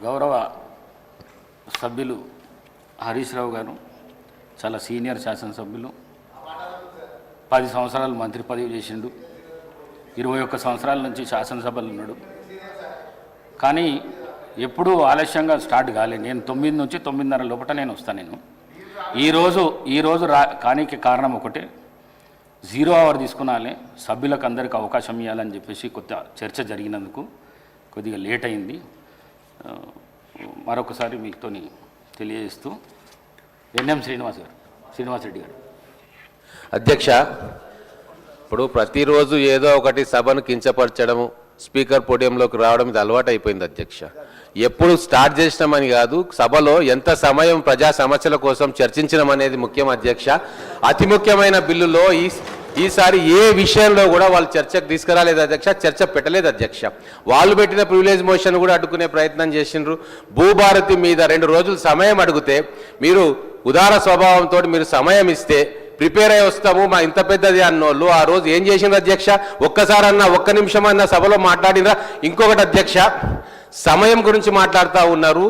గౌరవ సభ్యులు హరీష్ రావు గారు చాలా సీనియర్ శాసనసభ్యులు, 10 సంవత్సరాలు మంత్రి పదవి చేసిండు, 21 సంవత్సరాల నుంచి శాసనసభలో ఉన్నాడు. కానీ ఎప్పుడూ ఆలస్యంగా స్టార్ట్ కాలేదు. నేను 9 నుంచి 9:30 లోపల నేను వస్తాను. ఈరోజు కానీకి కారణం ఒకటే, 0 అవర్ తీసుకున్నాలే, సభ్యులకు అందరికీ అవకాశం ఇవ్వాలని చెప్పేసి కొత్త చర్చ జరిగినందుకు కొద్దిగా లేట్ అయింది. మరొకసారి మీతో తెలియజేస్తూ ఎన్ఎం శ్రీనివాసరెడ్డి గారు. అధ్యక్ష, ఇప్పుడు ప్రతిరోజు ఏదో ఒకటి సభను కించపరచడము, స్పీకర్ పోడియంలోకి రావడం ఇది అలవాటు అయిపోయింది అధ్యక్ష. ఎప్పుడు స్టార్ట్ చేసినామని కాదు, సభలో ఎంత సమయం ప్రజా సమస్యల కోసం చర్చించడం అనేది ముఖ్యం అధ్యక్ష. అతి ముఖ్యమైన బిల్లులో ఈసారి ఏ విషయంలో కూడా వాళ్ళు చర్చకు తీసుకురాలేదు అధ్యక్ష, చర్చ పెట్టలేదు అధ్యక్ష. వాళ్ళు పెట్టిన ప్రివిలేజ్ మోషన్ కూడా అడ్డుకునే ప్రయత్నం చేసిండ్రు. భూభారతి మీద 2 రోజులు సమయం అడిగితే మీరు ఉదార స్వభావంతో మీరు సమయం ఇస్తే ప్రిపేర్ అయ్యి వస్తాము మా ఇంత పెద్దది అన్నోళ్ళు ఆ రోజు ఏం చేసిండ్రు అధ్యక్ష? ఒక్కసారన్నా 1 నిమిషం అన్న సభలో మాట్లాడినరా? ఇంకొకటి అధ్యక్ష, సమయం గురించి మాట్లాడుతూ ఉన్నారు,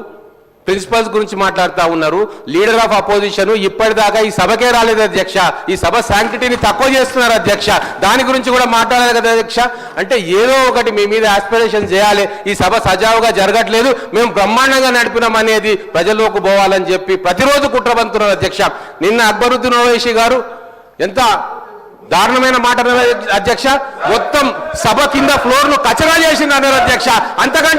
ప్రిన్సిపల్స్ గురించి మాట్లాడుతూ ఉన్నారు. లీడర్ ఆఫ్ అపోజిషన్ ఇప్పటిదాకా ఈ సభకే రాలేదు అధ్యక్ష. ఈ సభ శాంక్టిటీని తక్కువ చేస్తున్నారు అధ్యక్ష. దాని గురించి కూడా మాట్లాడాలి కదా అధ్యక్ష. అంటే ఏదో ఒకటి మీ మీద ఆస్పిరేషన్ చేయాలి. ఈ సభ సజావుగా జరగట్లేదు, మేము బ్రహ్మాండంగా నడిపినాం అనేది ప్రజల్లోకి పోవాలని చెప్పి ప్రతిరోజు కుట్రబంతున్నారు అధ్యక్ష. నిన్న అక్బరుద్దీన్ ఓవైసీ గారు ఎంత దారుణమైన మాట అధ్యక్ష, మొత్తం సభ కింద ఫ్లోర్ ను కచరా చేసింది అన్నారు అధ్యక్ష. అంతకంటే